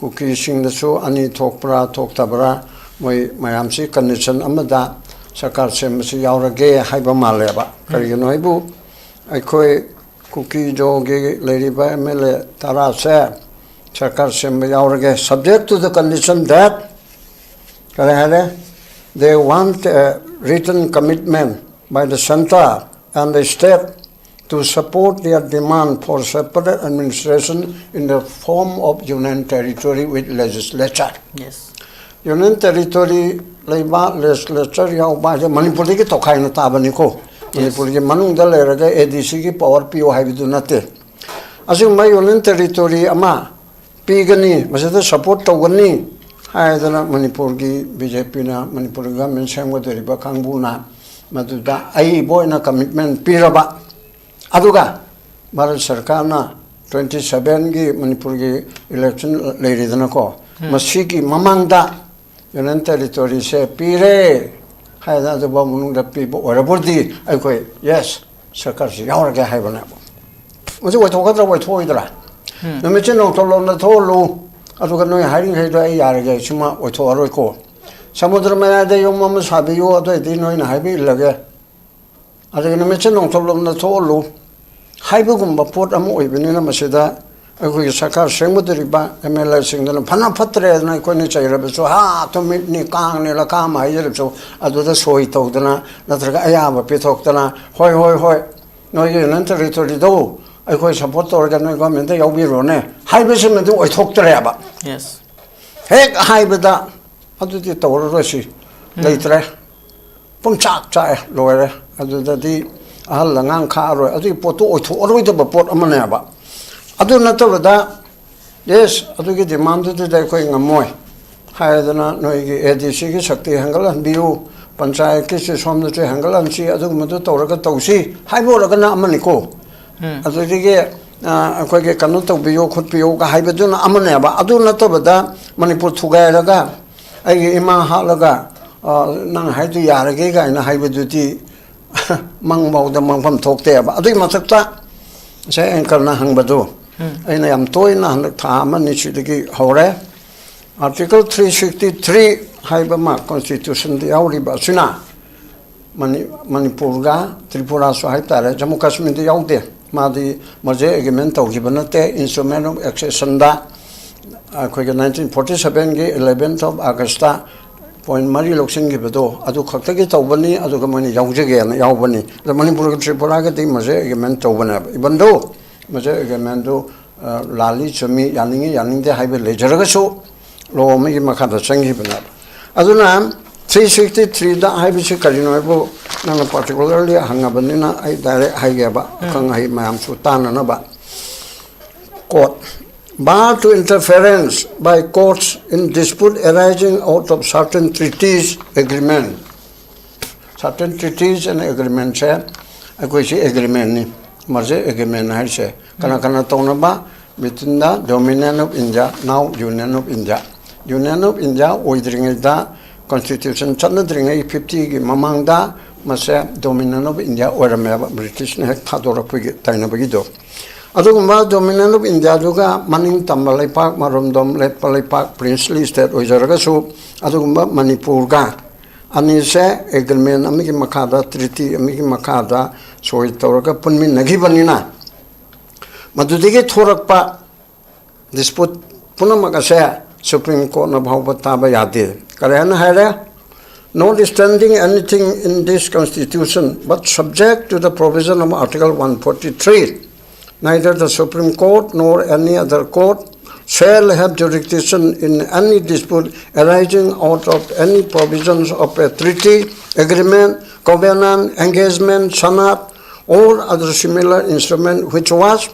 Kuki sing the so ani talk tabra, my amsi condition amada, Sakar Semsi Yaurage, Hybermaleba, Karinoibu, I koi Kuki jogi, Lady by Mele Tarase, Sakar Sembi Yaurage, subject to the condition that they want a written commitment by the center and the state to support their demand for separate administration in the form of union territory with legislature. Yes. Union territory legislature by the Manipuri ki tokai na tabani ko. Manipuri ki manung da leraga ADC ki power PO haibidu nate. Asing may union territory ama pigani masada support tawani haidana Manipur ki BJP na Manipur government sangwa deriba kangbu na maduda ai boy na commitment piraba. Aduga, Bharat Sarkar na 27 ki Manipur ki election lady dana ko. Masi ki mamangda Union territory se pire. Hai da ba munung da pi bo ora bordi ai koi yes Sarkar si yaur ga hai bana bo. Mase wa thoka tra wa thoi dra. No me chen no tholo na tholu. Aduga no hiring hai da ai yar ga chuma wa tho aro ko. Samudra ma da yom mam sabi yo ado di no na hai bi lage. Aduga no me chen no tholo na tholu. Haibugumba port am oibinina masida aku sakar sengmudriba MLA singdana phana phatre na ko ni chairabe so ha to mit ni kang ni la kam hai jerab so aduda soi tawdana natraga ayaba pithokdana hoi no yunan territory do aku support organ government da yawbiro ne haibese me do oithoktre ba Yes. hek haibada adudi tawrosi leitre pumchak chai loire aduda di ahal langang kharo adu poto oitho oroi da pot amane ba adu natabada yes adu ki demand tu da koi ngamoy haidana noi ki ADC ki shakti hangalan biu panchayat ki se somna che hangalan chi adu madu tawraga tawsi haibo raga na amani ko adu ki koi ke kanu taw biu khut biu ka haibedu na amane ba adu natabada Manipur thugai raga ai ima halaga nang haidu yarage ga na haibedu ti mang mau da mang pham thok te ba adui mathakta se anchor na hang badu aina yam toy na han tha ma ni chi gi hore article 363 haiba ma constitution di auri ba suna Manipur ga Tripura so hai tare Jammu Kashmir di yaude ma di maje agreement tau gi banate instrument of accession da ko 1947 gi 11th of August point Mari Lokshin gi bedo adu khakta gi tawbani adu gamani yaujage na yaubani the Manipur Tripura ga ti maje agreement tawbana ibando maje agreement do lali chumi yaning de haibe lejaraga so lo mi gi makha da changi bana aduna 363 da haibe se karino bo na particularly hangabani na ai direct haige ba kang hai mayam su tan na ba court bar to interference by courts in dispute arising out of certain treaties agreement. Certain treaties and agreements hai koi si agreement ni marje agreement hai se kana tona ba between the Dominion of India now Union of India oidring da constitution channa dring 50 gi mamang da mase Dominion of India orame British ne thadora pui taina bagi do aduguma Dominion of India duga maning tambalai park marumdom lepalai park princely state oizaraga su aduguma Manipur ga ani se agreement amigi makada treaty amigi makada soi tawraga punmi nagi banina madudige thorakpa dispute punamaga se Supreme Court na bhawba taba yade karena haira notwithstanding anything in this constitution but subject to the provision of Article 143 neither the Supreme Court nor any other court shall have jurisdiction in any dispute arising out of any provisions of a treaty, agreement, covenant, engagement, sanat, or other similar instrument which was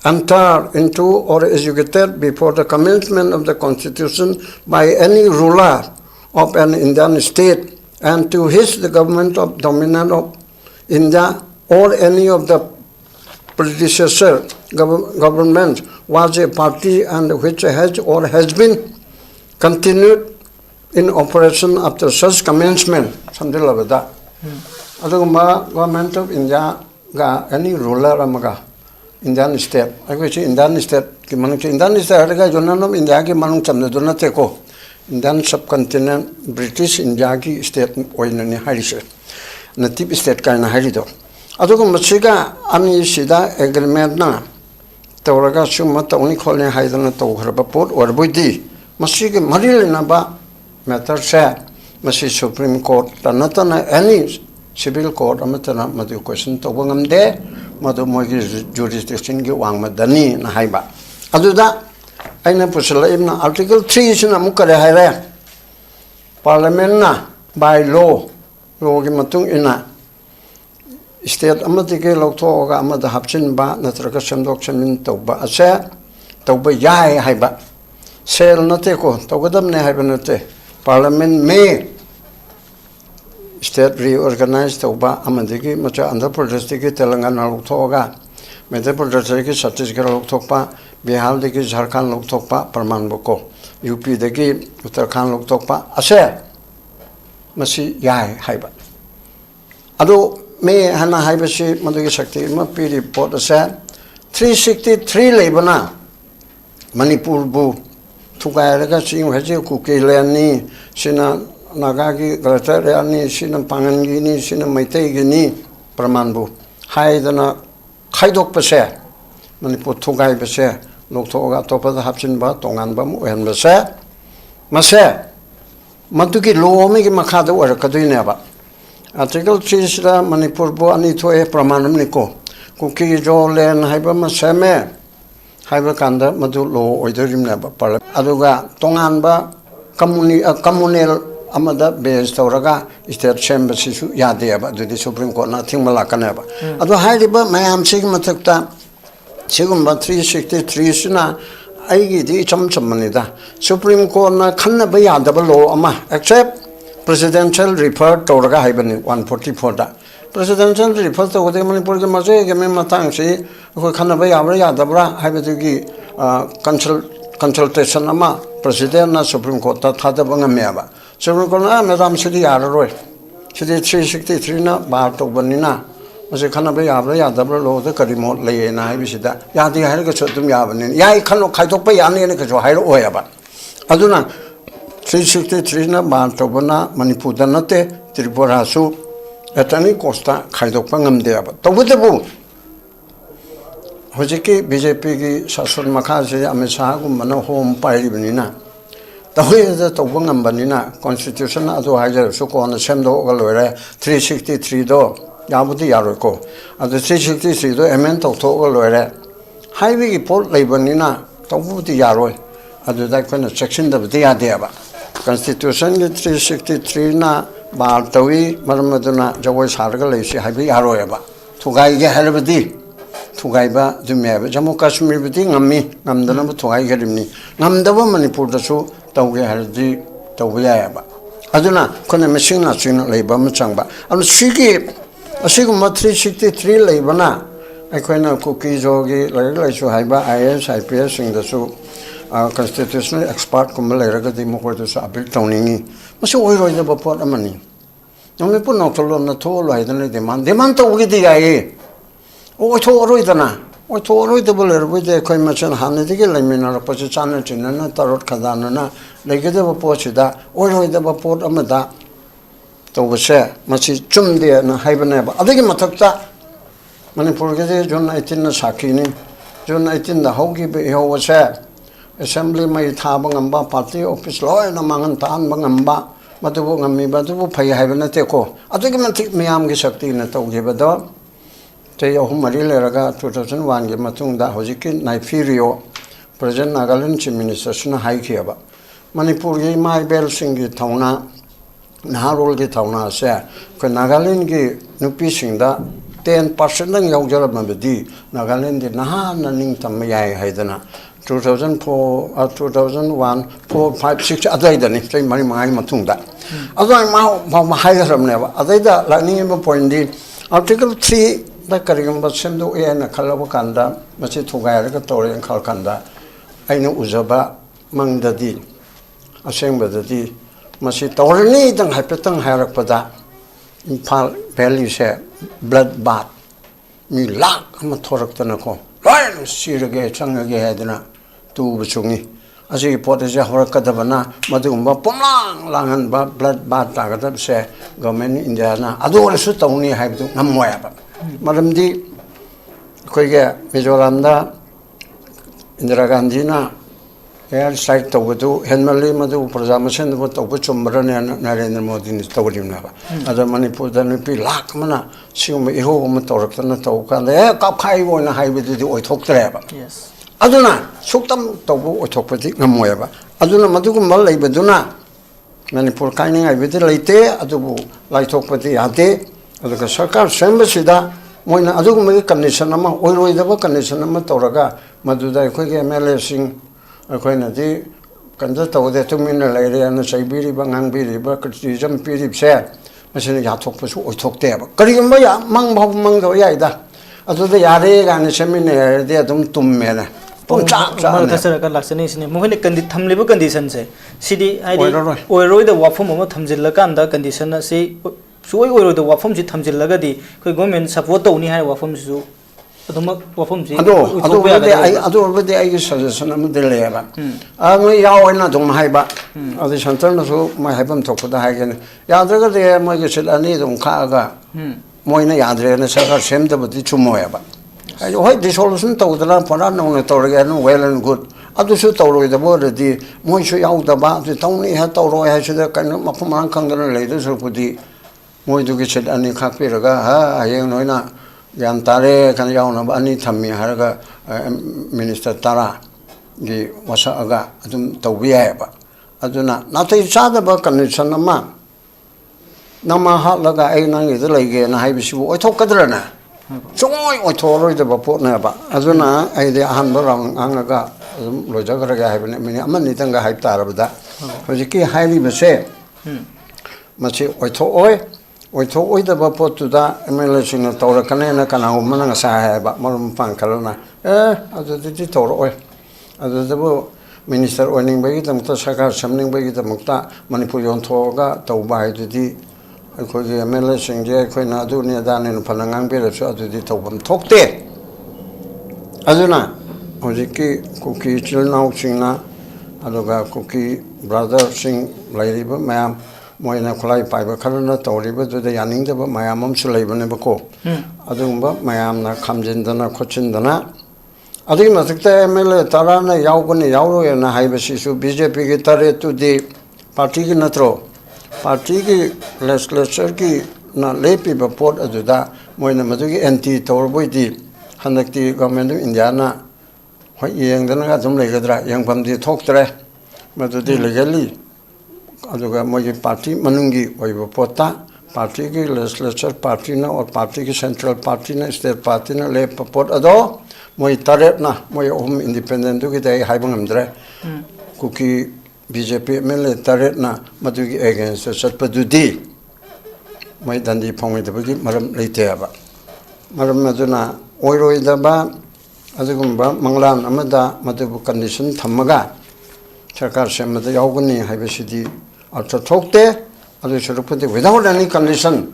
entered into or executed before the commencement of the Constitution by any ruler of an Indian state and to which the government of Dominion of India or any of the predecessor government was a party and which has or has been continued in operation after such commencement. Something like that. Government of India ga any ruler amaga Indian state. I wish Indian state, Indian state, India, Manung Chamnadunateco, Indian subcontinent, British India state, or in any Harish, native state kind of Harido. Adukum Masiga, Ami Sida, agreement na, Tauraga Sumata only calling Haidana to Herbaport or Budi, Masiga Marilinaba, matter share, Masi Supreme Court, Tanatana, any civil court, Amatana, Madu question to Wangam there. Madu Mogi jurisdiction gi wang madani na haiba aduda aina pusala ibna article 3 sina mukare haire parliament na by law gi matung ina state amati ke lokto ga amada hapchin ba natraka samdok chamin tawba ase tawba yai haiba sel nate ko tawgadam ne haiba nate parliament may state reorganized tawba amadigi macha Andhra Pradesh ki Telangana loktoga Madhya Pradesh ki Chhattisgarh loktokpa Bihar ki Jharkhand loktokpa Praman boko UP dagi Uttarakhand loktokpa ase masi yai haiba ado me hana haiba si madugi shakti ma pi report ase 363 lebana Manipur bu thugai ga sing haje Kuki lani sina Nagagi Gratarani, Sinam Pangangini, Sinam Maitegini, Pramanbu, Haidana Khaidok Pase, Manipur Tugai Pase, Loktoga Topa the Hapsin Bat, Tonganbam, and Pase, Mase, Matuki Lomi Makada or Kadineva. Article 3 Manipur Boani to a Pramanam Niko, Kuki Jolen, Hibama Seme, Hibakanda, Madulo, or the Rimneba, Aduga, Tonganba, Communal. Amada base Tauraga is that chamber sisu Yadeba, the Supreme Court, nothing Malakaneba. Ado Haidiba, my am Sigmatakta, Sigumba 363 Suna, Aigi, Chamchamanida, Supreme Court, Kanabaya double law, Ama, except presidential report Tauraga Hibani 144. Presidential report to the Manipur Mazay, Matangsi, who Kanabaya Dabra, Hibati consultation Ama, President Supreme Court, Tadabanga. Supreme Court na Madam City Yarroy. City 363 na Barto Banina. Was a Kanabay Abra, double law, the Karimot lay in Ibisida. Yadi Hargatum Yavan. Yai Kano Kaitopa Yani and Kajo Oyaba. Aduna 363 na Barto Bana, Manipudanate, Tripurasu, at any Costa, Kaitopangam deaba. Tawutabu Hojiki, BJP, Sasun Makazi, Amisagu, Mano home Pairinina. The way that of Wangambanina Constitution, otherwise, Suko on the Semdo Galore, 363 do, Yabudi Yaroko, at the 363 do, Emento Togalore, Highway Port Labanina, Tobuti Yaroi, at the kind of section of the Adeba. Constitution 363 na Bartawi, Maramaduna, Jawais Hargalesi, Highway Yaroeba, Tugai Helvedi. Tugaiba, Jumeba, Jammu Kashmir, Nami, Namdana, Tugai Garimni, Namdava Manipur, the Su, Tauga Hardi, Tawayaba. Aduna, Konamashina, Sina Labor Machamba. And Shiki, a Sigma 363 Labana, I can Kuki Zogi, Lagashu Haiba, IS, IPS, in the Su, constitutional expert, Kumalera, the Mokotus, Abel Tony, Masu Oil of a pot of money. No, we put not alone at all, I don't demand. Demand to with the IA. Oh, Toridana, or Toridable with the Coimation Hanadigal, I mean, or Position and Tarot Kadana, they get a Porchida, or with the port of Mada. To was share, Masi Chumdia and Hibaneba. I think Matakta Manipur, June 19 Sakini, June 19 the Hogi was share. Assembly may Tabangamba party office law and among Tan Bangamba, Matubungami, Batu pay Hibanateko. I think Miam Gisakti in the Togibado. They are Marilla 2001 Matunda Hojiki, Naifirio, President Nagaland Minister High Kiaba. Manipur, my bell sing Tauna, Naharol Tauna, say, when Nagaland Nupising that 10% Yogara Mabedi, Nagaland, Nahan and Tamaya Haidana. 2004, 2001, 4, 5, 6, other than if they marry my Matunda. Other than my higher never. Other than Laning point, Article 3. The Karigamba Sendo and a Kalabakanda, Machituga, Tori and Kalkanda, I know Uzaba, Mang the D. A shame with the D. Machitorni and Hypeton Harapada, in Pal Belly share, blood bath. Me lack, I'm a Torakanako. right sirage changage hadna tu bchungi asi pote hor kadabana madugumba pomlang langan ba blood bath tagada se government India na adu su tawni haibdu ngammoya ba maramdi koige Mizoramda Indira Gandhi na air site tawdu henmali madu prajamasen bu tawbu chumbrane Narendra Modi ni tawrimna ba ada Manipur da ni pi lak mana sium iho ma tawraktana tawkan e kap khai wona haibidu di oithoktre ba yes aduna suktam tawbu oithokpati ngamoya ba aduna madugumba leibaduna Manipur kaining aibidu leite adubu laithokpati ate aduka sarkar sembasida moina adugumba condition ama oiroidaba condition ama tawraga maduda khoige MLA sing akoina di kanda tawde tumina leire na saibiri bangangbiri ba criticism piri se masini yathokpasu oithokte ba karigumba ya mang do yaida aduda yare gan seminar de adum tummena pomcha mal tasara ka laksani sine mohine kandi thamlibu condition se sidi aidi oiroi da wafum mo thamjil kanda condition se suoi oiroi da wafum ji thamjil laga di koi government support tawni hai wafum su aduma wafum ji ado bade ai suggestion am de leba am yawana dum haiba adi center na so mai haibam thokda haigen yadraga de mai ge sel ani dum kha ga moina yadre na sarkar semda budi chumoya ba ai hoi dissolution tawdala pora no tawrega no well and good adu su tawroi da bo di moi su yauda ba di tawni ha tawroi ha su da kan mafum an khangdana leidu su budi moi du ge sel ani khakpiraga ha ayeng noina yan tare kan yauna ba ani thammi haraga minister tara gi wasa aga adum tawbiya ba aduna natai chada ba condition ama nama ha laga ai nang id lege na haibisi oi thokkadrana choi oi thoroi da ba potna ba aduna ai de han ba rang angaga lojagra ga haibne mini amani tanga haib tarabda hojiki haili bese machi oi thoi oi da ba potuda MLA sing tawra kanena kana umana nga sa ba marum pang kalona adu di tawra oi adu da bo minister oning bagi tamta sakar samning bagi tamta Manipur yon thoga tawba hai di khoi ge MLA sing je khoi na du ne da ne phanangang be so adu di tawbam thokte aduna hojiki Kuki chilnau singna aduga Kuki brother sing lairiba mayam moina khulai paiba khalana tawriba du da yaning da mayam am sulaibane bako adumba mayam na khamjindana khochindana adi masikta MLA tarana yaugani yauro na haibasi su BJP ki tare tu di party ki natro party ki legislature ki na lepi ba pot aduda moina madugi anti tawrboi di hanakti government of India na hoi yeng dana ga dum legadra yang pamdi thoktre madudi legally aduga moji party manungi oiba pota party ki legislature party na or party ki central party na state party na le pot ado moi taret na moi home independent du ki dai haibang amdre Kuki BJP MLA taret na madugi against satpadudi moi dandi phongmi dabagi maram leite aba maram maduna oiroi daba adugumba manglan amada madubu condition thamaga sarkar semada yaugani haibasidi artha thokte adu surupati without any condition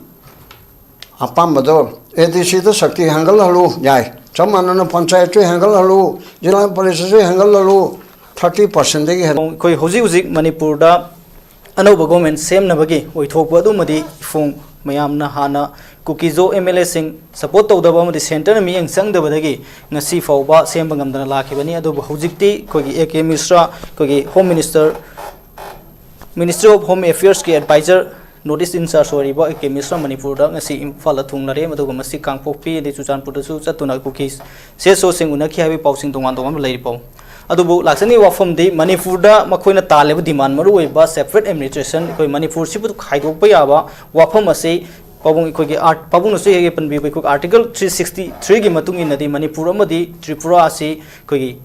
apambado ADC da shakti hangal halu yai chamanana panchayat hangal halu jila parishad hangal halu 30% degi koi hoji Manipur da anauba government sem na bagi oi thokpa du madi phung mayam na hana Kukizo MLA sing support tawdaba madi center mi yang sang daba dagi ngasi fawba sem bangam dana lakhibani adu hojikti koi AK Mhrc koi home minister Ministry of Home Affairs ki advisor notice in charge oriba AK Mhrc Manipur da ngasi imphal thunglare maduga masi kangpokpi de Chuchanpur da su chatuna Kuki se so sing unakhi habi pausing tongan tongan lai pau adubu laksani wafam de Manipur da makoina taleba demand maru oiba separate administration koi Manipur sibu khaidok pa yaba wafam ase pabung koi ge art pabung se ge panbi koi article 363 gi matung in nadi Manipur amadi Tripura ase koi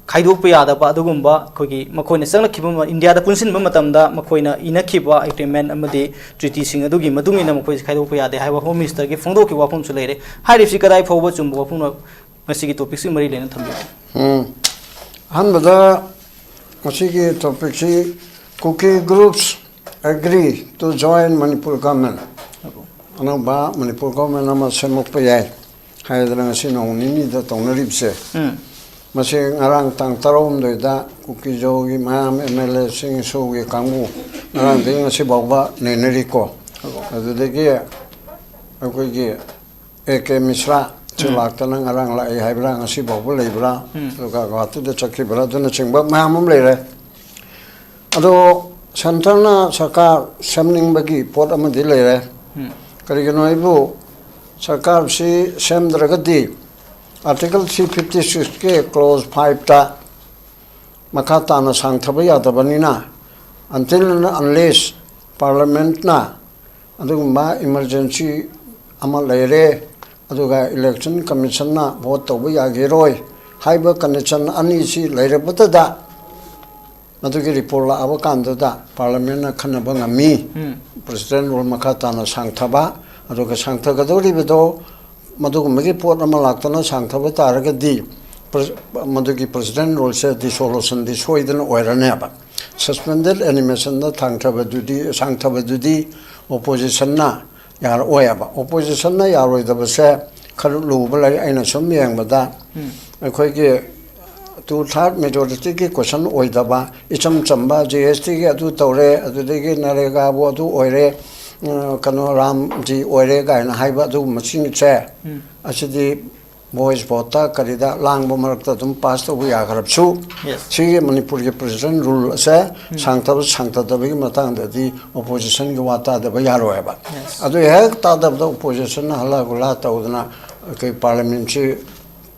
khaidok pa yada ba adugumba koi makoina sangna khibam India da punsin ba matamda makoina ina khiba agreement amadi treaty sing adugi matung ina makoi khaidok pa yade haiwa home minister ge phongdo ki wafam su leire hairi si kadai phawba chum wafam ngasi gi topic si mari lena thambi Hanbada masigi topic si Kuki groups agree to join Manipur government. Ano ba Manipur government nama semok pa yai. 하이드랑 신혼인이다 동네립세 마치 나랑 땅 따라온데다 국기적이 마음 MLA 생소의 강무 나랑 대응시 봐봐 내내리고 아주되게 거기 에케 미스라 줄락다는 나랑 라이 하이브랑 시 봐볼 레이브라 그가 가트데 착기브라 드는 칭바 마음음 레래 아도 센터나 사카 샘닝바기 포트 아마 딜레래 그리고 노이부 सरकार से same दरगदी article 356 के close 5 ता मखाता न सांगथब यादबनिना until unless parliament na aduguma emergency ama leire aduga election commission na vote toba yagiroi haiba condition ani si leire butada adugi report la abakanda da parliament na khanaba ngami president rule makatta na sangthaba aduga sangthagadi bedo madugu magi pot ama laktana sangthaba taragadi madugi president rule se dissolution di soidan oirane ba suspended animation na thangthaba dudi sangthaba dudi opposition na yar oyaba opposition na yaroi da se khalu luba lai aina som yang bada akhoi ge two third majority ki question oidaba icham chamba GST ge adu tawre adu de narega bo adu oire kano ram ji oire ga na haiba adu machine che asidi voice vote karida langbo marakta dum pass to ya garab chu chi manipur ge president rule se sangta bi matang da di opposition ge wata da ba yaro ba adu hek ta da opposition hala gula tawdna ke parliamentary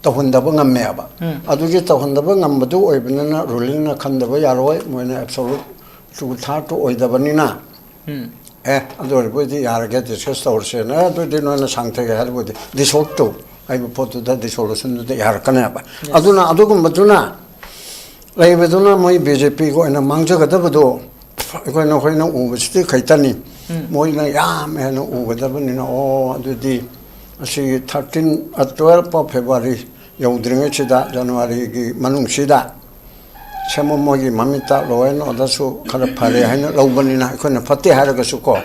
tahundaba ngamme ba adugi tahundaba ngambadu oibnana ruling na khandaba yaroi moina absolute to third to oidabanina ador bodi yarage discuss tawrse na adu dinona sangte ge halbodi dissolve to ai photo da dissolution da yar kana ba aduna adugum baduna laibaduna moi BJP ko ina mangja gadabado ko na hoina ubasti khaitani moina yam hena ugadabani na o adudi asi 13 12 of February yaudringe chida January gi manung chida chemo mogi mamita loen odasu khara phare haina lobani na ko na phate haraga su ko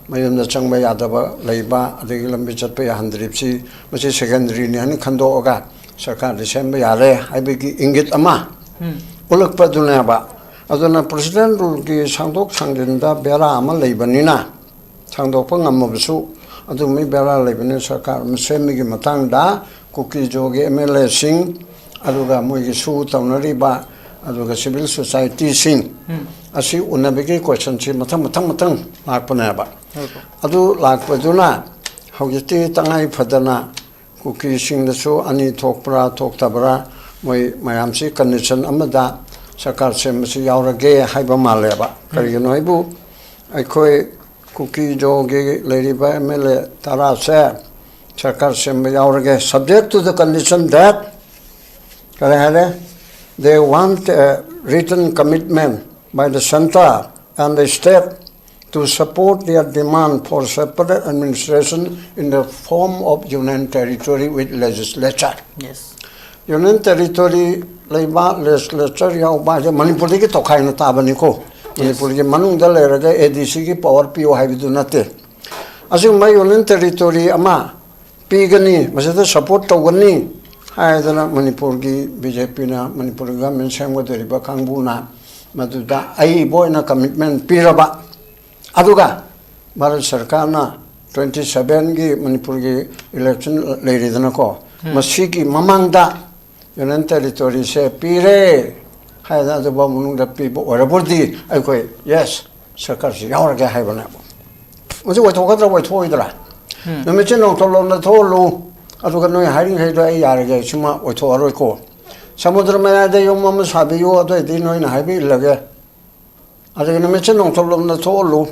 mayum da changba yadaba leiba adigi lambi chatpa ya handripsi machi secondary ni han khando oga sarkar december yare haibigi ingit ama ulak paduna ba aduna president rule gi sangdok sangdinda bera ama leibani na sangdok pa ngamabsu adu mi bera leibani sarkar msemi gi matang da Kuki joge MLA sing aduga moigi su tawnari ba aduga civil society sing asi unabegi question chi matang lakpana ba adu lakpaduna hogiti tangai phadana Kuki sing da su ani thokpra thoktabra moi mayam si condition amada sarkar semsi yaurage haiba male ba kari noibu aikoi Kuki joge leriba MLA tara se Sarkar subject to the condition that they want a written commitment by the center and the state to support their demand for separate administration in the form of union territory with legislature. Yes. Union territory legislature yauba Manipur ki tokai na tabani ko Manipur ki manung da leraga ADC ki power PO haibidu nate. Asing may union territory ama pigani masada support tawani haidana Manipur gi BJP na Manipur government sangwa deriba kangbu na maduda ai boy na commitment piraba aduga Bharat Sarkar na 27 gi Manipur gi election leiridana ko masiki mamangda union territory se pire haida da ba munung da pi bo orabordi ai koi yes Sarkar si yaurage haibana muju wa thogadra wa thoidra nome chen nong tolom na tholu aduga noi hiring heido ai yarage chuma otho aroi ko samudra maya de yom mam sabiyo ado di noi na haibi lage aduga nome chen nong tolom na tholu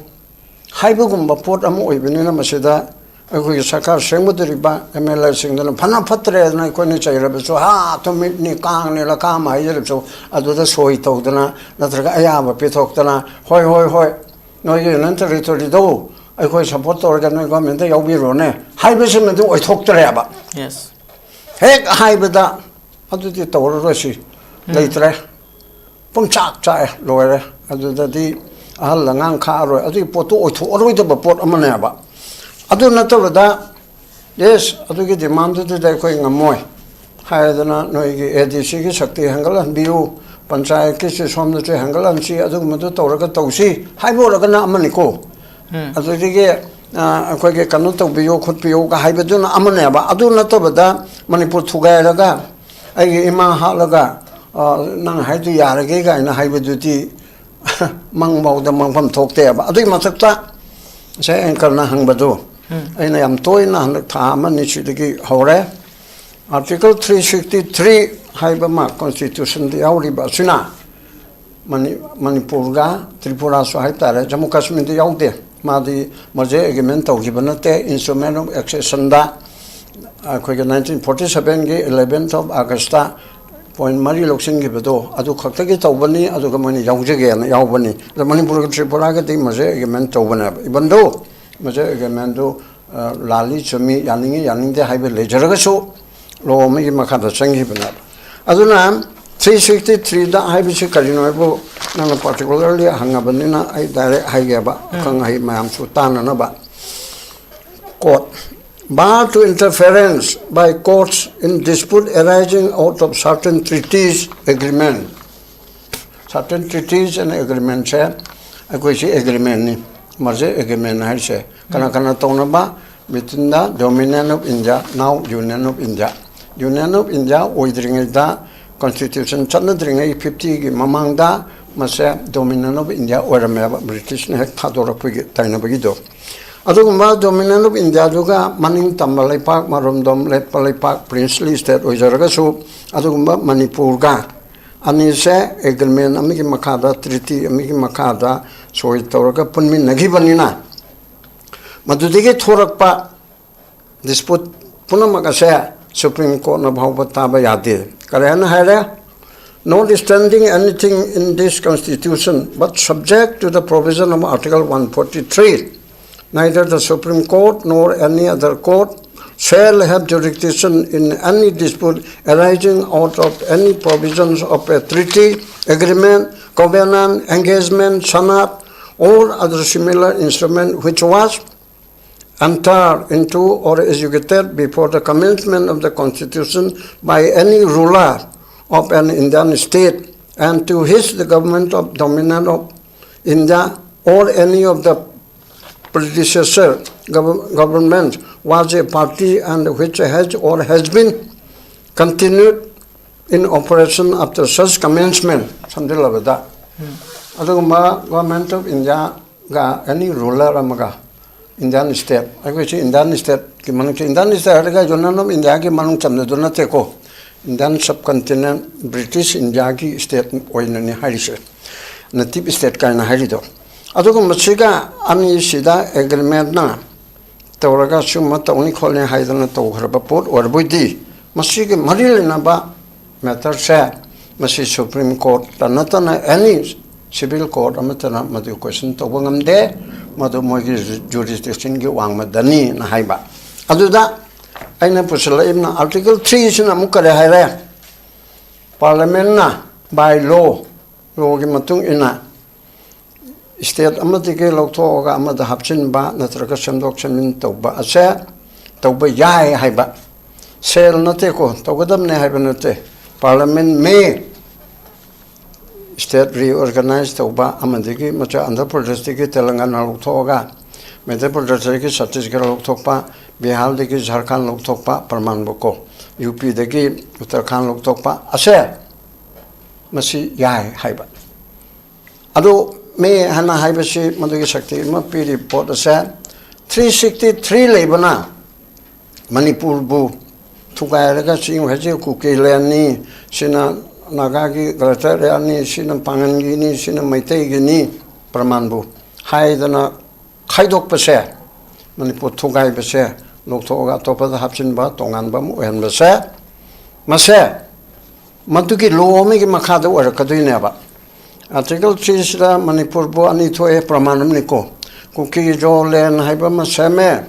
haibu gumba pot am oibini na masida akoi sakar sengmudri ba MLA singdana phana phatre na ko ni chairabe so ha to mit ni kang ni la ka mai jer so aduda soi tawdana natraga aya ba pithokdana hoi noi nan territory do I support organ government yaubirone haibesem do oithoktreba yes hek haibeda adudi tawrosi leitre pumchak cha loire adudi ahal langang kha ro adu potu oitho oroi da pot amaneba adu natawda yes adugi demand tu dai koi ngamoi haidana noi gi ADC gi shakti hangalan biu panchayat ki se somna che hangalan si adu madu tawraga tawsi haibo raga na amani ko adugi ge koi ge kanu to biu khut biu ga haibaduna amane ba adu na to bada manipur thugai raga ai ima halaga nang haidu yarage ga na haibaduti mang mau da mang pham thok te ba adu masakta se anchor na hangbadu aina yam toina han tha mani chidigi hore article 363 haiba ma constitution di yauri ba suna manipur ga tripura so haitare jammu kashmir di yaude ma di marje agreement tawgibanate instrument of accession da ko 1947 ge 11th of august point mari loksing gi bedo adu khakta gi tawbani adu gamani yaujege na yaubani the manipur tripura ga di marje agreement tawbana ibando maje agreement lali chumi yaning de haibe lejaraga so lo mi makada changi bana aduna 363 da haibe chi karino bo nang particularly hangabanina ai direct haige ba khang hai mayam su tanana ba court bar to interference by courts in dispute arising out of certain treaties agreement certain treaties and agreements koi chi agreement ni marje agreement hai se kana tona ba between the Dominion of India now Union of India oidring da constitution chana dring 50 gi mamang da mase Dominion of India orame British ne thadora pigi taina bagi do aduguma Dominion of India duga maning tambalai park marumdom lepalai park princely state oijaraga su aduguma manipur ga ani se agreement amigi makada treaty amigi makada soi toraga punmi nagi banina madudigi thorakpa dispute punamaga se Supreme Court na bhawba taba yade karena haira notwithstanding anything in this constitution but subject to the provision of article 143 neither the Supreme Court nor any other court shall have jurisdiction in any dispute arising out of any provisions of a treaty agreement covenant engagement sanat or other similar instrument which was entered into or executed before the commencement of the constitution by any ruler of an Indian state and to which the government of Dominion of India or any of the predecessor government was a party and which has or has been continued in operation after such commencement. Something like that. Aduguma government of India ga any ruler amaga Indian state. I wish Indian state ki manung Indian state ga jonan of India ki manung chamne dona teko Indian subcontinent British India ki state oinani harise. Native state ka na harido. Aduguma siga ani sida agreement na tawraga summa tawni kholne haidana tawhraba port or budi masigi maril na ba matter se masi Supreme Court tanatana any civil court amatana madu question tawangam de madu mogi jurisdiction gi wangmadani na haiba aduda aina pusala ibna article 3 sina mukare haire parliament na by law gi matung ina state amatike loktoga amada hapchin ba natraga samdok chamin tawba ase tawba yai haiba sel nate ko tawgadam ne haiba nate parliament may state reorganize tawba amadigi macha andhra pradesh ki telangana loktoga madhya pradesh ki chhattisgarh loktokpa bihar ki jharkhand loktokpa praman boko up ki uttarakhand loktokpa ase masi yai haiba ado me hana haibashi madugi shakti ma pi report ase 363 lebana manipur bu thugairaga sing haje kuki leni sina nagagi galataria ni sina pangangi ni sina maitai gi ni praman bu haidana khaidok pase manipur thugai pase loktoga topada hapchin ba tongan ba mu hen base mase madugi lomi gi makhada ora kaduine ba article 3 sira manipur bo ani thoe pramanam niko kuki jo len haiba ma seme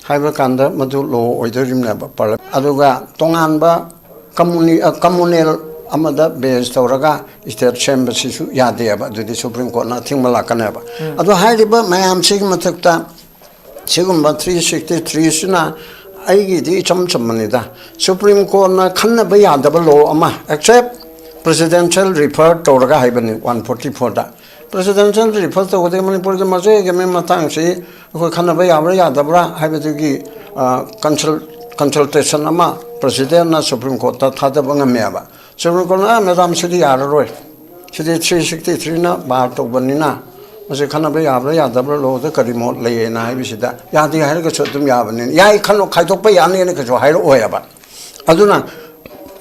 haiba kanda madu lo oidorim na ba par aduga tongan ba communal amada base tawraga state chamber sisu yade ba dudi Supreme Court na thingmala kana ba adu haiba mayam sig mathakta sigum 363 sina ꯑꯩꯒꯤꯗꯤ ꯏꯆꯝ ꯆꯝꯕꯅꯤꯗ supreme ꯀꯣꯔꯠꯅ ꯈꯟꯅꯕ ꯌꯥꯗꯕ ꯂꯣ ꯑꯃ accept presidential refer tawraga haibani 144 da presidential refer tawde manipur ge maje ge me matang si ko khana ba yabra yadabra haibatugi consultation ama president na supreme court ta thada banga me ba supreme court na madam sidi yararoi sidi 363 na ba to banina mase khana ba yabra yadabra lo da karimo le na haibisida yadi hair ga chotum yabani yai khano khaidok pa yani ne ka jo hairo oya ba aduna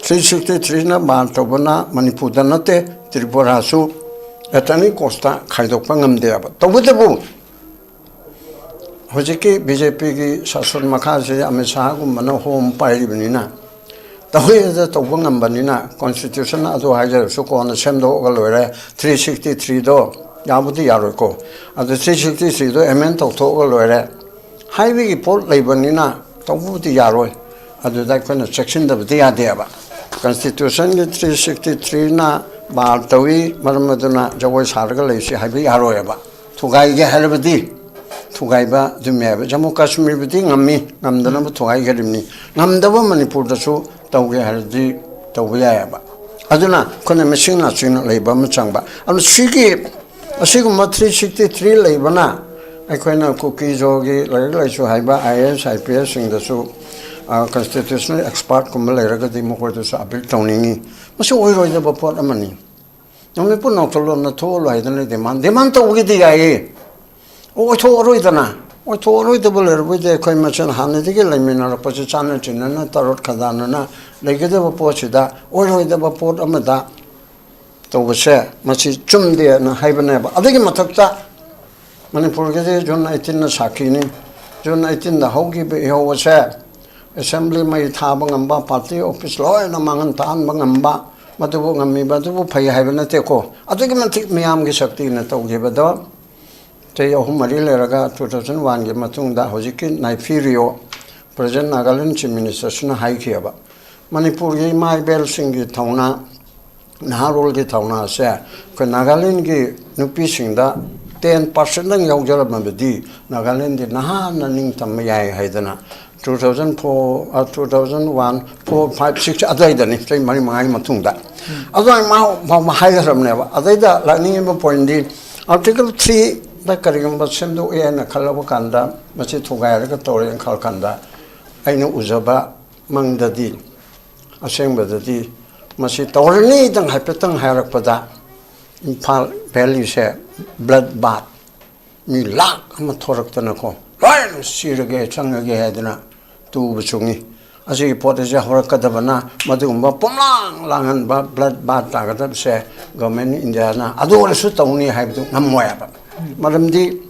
363 na Bantobana, Manipur, Nate, Tripura, Su, Atani Costa, Kaidopangam Deaba. Tobubu Hojiki, BJP, Sasun Makazi, Amisagu, Mano home Pairinina. The way is the Tobungam Banina, Constitution, Ado Hajar, Suko on the Semdo Galore, 363 do, Yabudi Yaroko. At the 363 do, Emento Togolore. Highway Port Labanina, Tobudi Yaroi. At the kind of section of the Adeba. Constitution 363 na Bartawi, Maramaduna, Jawai Sargalesi, Habi Aroeba. Tugai Helvedi, Tugaiba, Dumeba, Jammu Kashmir, Ngami, Namdana, Tugai Gerimni, Namdava Manipur, the Su, Taugi Hardi, Taugiaba. Aduna, Konamashina, China, Labor Machamba. And Shiki, a Sigma 363 Labana, I can Kuki, Zogi, Lagashu Haiba, IS, IPS in the Su. Constitutional expert Kumaleraga Democratus Abil Towning. Must always write about Port money. No me put not alone at all, I don't demand. Demand to with the IA. Oh, I told Roidana. I told Roidable with the Coimachan Hanadigal, I mean, a position and a tarot Kadana, they get a porchida, or the port Amada. To share, must see Chum there and Hibaneba. I think Matata Manipur John 18 Sakini, John 18 the Hogi was share. Assembly may tabangamba party office law and among Tan Bangamba, Matabu Gami Batu pay Habanateko. I think Miam Gisakti in a Togibado. Tay Humarilla 2001 Gimatunda Hojiki, Naifirio, President Nagaland Ministration Haikiaba. Manipur my bell singi Tauna, Naharol Gitauna, say, Nagalingi Nupising da 10% ng Yogara Mabedi, Nagaland Nahan and Tamaya Haidana. 2004, 2001, 4, 5, 6, other than if they marry my matunda. Other I'm higher from never. Other than Laning point, Article 3, the Karigamba Sendo and a Kalabakanda, Machitogaratori and Kalkanda. I know Uzaba, Mang the D. Assemble the D. Machitorini and Hypeton Harapada. In Pal Valley say, blood bath. Me lack, I'm a Torakanako. Ryan, Sirage, Changagahadana. Tu Buchungi. As he put as a Horakadabana, Madumba, Pomang, Langan, blood bath, Tagatab, say, Government Indiana. Adore Sut only have to Namoyaba. Madam D.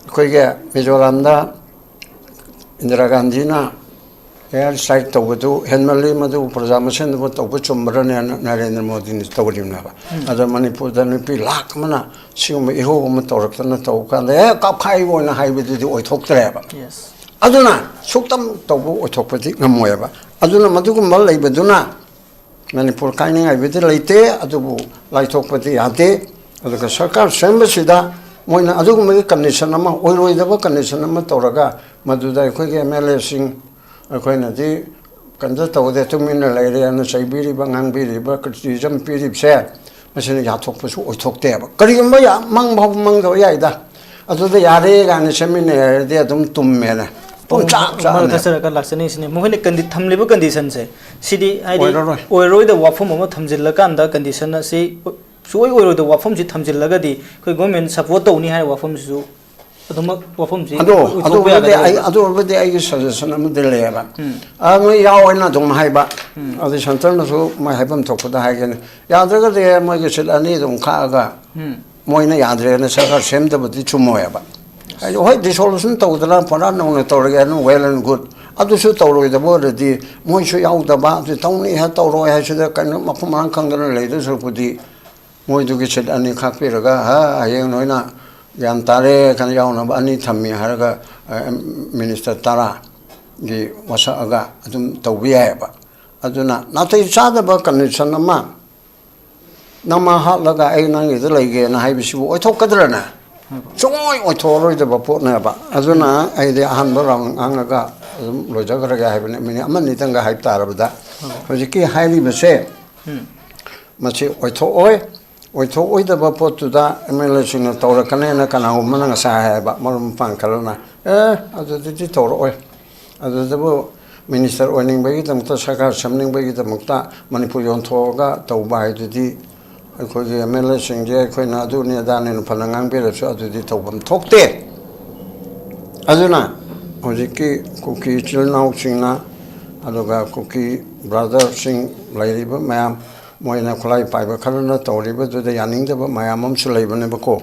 Koya, Mijoranda, Indira Gandhina, air site Togutu, Henmali Madu, Prazamashan, what Obuchumran and Narendra Modi is told him never. Other Manipur than repeat Lakmana, Sum Iho Motorakana Toka, the air Kapai on a high with the Otok. Yes. Aduna, Suktam Tobu or Topati, Namoeva. Aduna Madukum Malay Beduna. Manipur Kaining, I with the late, Adubu, like Topati Ade, the Circle, Sembasida, Moina Adum Conditionama, Oil with the Conditionama Toraga, Maduda, Quick MLA sing a coinadi, Candata with the 2 minute lady and the Sabiri Bangang Biri, Bucketizum Pirip share. Machine Yatopus or talk there. Karimbaya, Mang the Yaida. Adu the Yare and the seminary, they are dumb to men. Kasaraka Laxanation, Mohini Tamlibu conditions. City Oiro the Wafum Tamzilakanda condition, say, so the Wafum Tamzilagadi, could go and support only high Wafum Zoo. I do already I suggestion of the labor. I may not on my back. Of the Santana, my heaven talk with the Hagen. Yadra, there, my said, I need on Kaga. Moina Yadre and a sucker shamed about the Chumoyaba. I hope this solution told the lamp for unknown authority well and good. I do shoot over the border, the Moishu out about the Tony had told I should have kind of Mapuman Kangan ladies who could the Moidu get any Kapiraga, I know. Yantare can yawn any Tammy Haraga Minister Tara, the Wasaga, Tobiaba. I do not each other about condition of man. Nama Hatlaga Ainang is like and I wish you talk Kadrana. So I tolerate the Vapor Neba. Azuna, I the Hanbarang Angaga, लोजगरगे हाइबने मिनि अमनि तंगा हाइब तारबदा हजिकि हाइली बसे मछि ओइथो ओइदबा पोतुदा एमएलए सिंह तौरकने न कनाउ मनंग सा हाइबा मरम पांखलना अदुदि तौर ओइ अदुदबो मिनिस्टर ओइनिंग बगी तमता सरकार समनिंग बगी तमता मणिपुर योंथोगा तौबा हाइदुदि अखोगे एमएलए सिंह जे अखोइना अदुनि अदाने फलंगांग बेरसु अदुदि तौबम थोकते अदुना हजिकि कुकी चिलनाउ सिंहना अदुगा कुकी ब्रदर सिंह लाइरिबा मयाम मोइना खुलाई पाइबा खरना तौरिबा दुदा यानिंगदबा मयाम अमसु लैबनेबको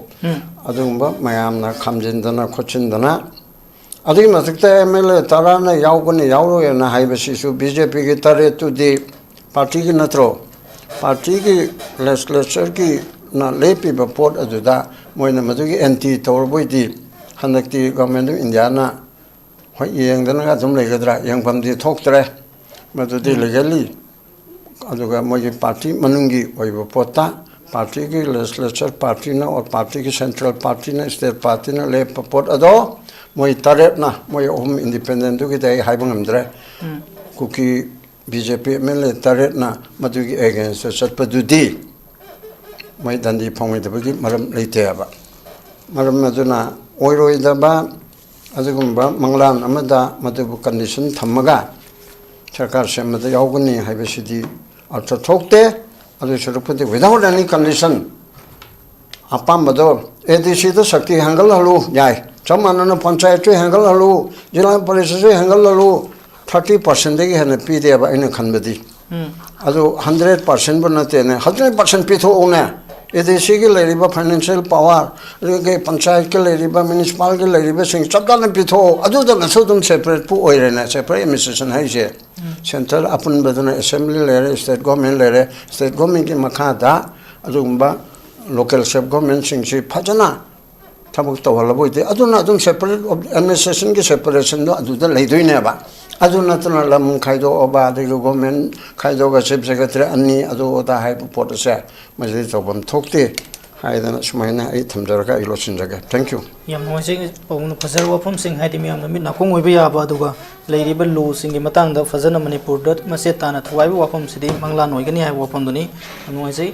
अदुगुंबा मयामना खामजिनदना खोचिनदना अदुगी मथक्ता एमएलए तराना याउगनि याउरोयना हाइबसिसु बीजेपी की तरेतुदि पार्टी की नत्रो पार्टी की लेजिस्लेचर की ना लेपिबा पोट अदुदा मोइना मदुगी एंटी तौरबोइदि हनक्ति गवर्नमेंट ऑफ इंडिया ना होय येंगदना अदुम लेगदरा येंगफमदि थोक्तरे मदुदि लीगली अदुगा मोइ पार्टी मनुंगी ओइबा पोता पार्टी की लेजिस्लेचर पार्टी ना और पार्टी की सेंट्रल पार्टी ना स्टेट पार्टी ना ले पोट अदो मोइ तरेट ना मोइ ओम इंडिपेंडेंट दुगी दे हाइबंगमद्रे कुकी बीजेपी एमएलए तरेट ना मदुगी अगेंस्ट चटपदुदी मोइ दंदी फंगैदबगी मरम लेतेबा मरम मदुना ओइरोइदबा अदुगुंबा मंगलान अमदा मदुबु कंडीशन थमगा सरकार सेमदा याउगनि हाइबसिदि अर्थ थोकते अदु सुरुपति विदाउट एनी कंडीशन अपामबदो एडीसी तो शक्ति हंगल हलु याय चमनन पंचायत हंगल हलु जिला परिषद हंगल हलु 30% देगी हने पीदेबा इन खनबदी अदु 100% बनतेने 100% पिथोने एडीसी के लेरिबा फाइनेंशियल पावर के पंचायत के लेरिबा म्युनिसिपल के लेरिबा सिंग सबदान पिथो अदु the सदुम separate Pu ओइरेना separate administration हाइजे central अपन बदना असेंबली लेरे स्टेट गवर्नमेंट की मखादा अदुगुंबा लोकल सब गवर्नमेंट सिंग से फजना थबक तवलबोइदे अदुना अदुम सेपरेट एडमिनिस्ट्रेशन की सेपरेशन दो अदुदा लेदोइनेबा अदुना तना लम खाइदो ओबा दे गवर्नमेंट खाइदो गा चीफ सेक्रेटरी अन्नी अदुदा हाइब पोटसे मजे तबम थोकते हाइदना सुमाइना आई थमजरगा इलोसिनजगा थैंक यू याम मोइसे पौन फजर वफम सिंह हाइदि मियाम नमि नाकोंग ओइबा याबा अदुगा लेरिबा लो सिंग मतांग द फजन मणिपुर दत मसे ताना थवाइबा वफम सिदि मंगलान ओइगनि हाइ वफम दुनी मोइसे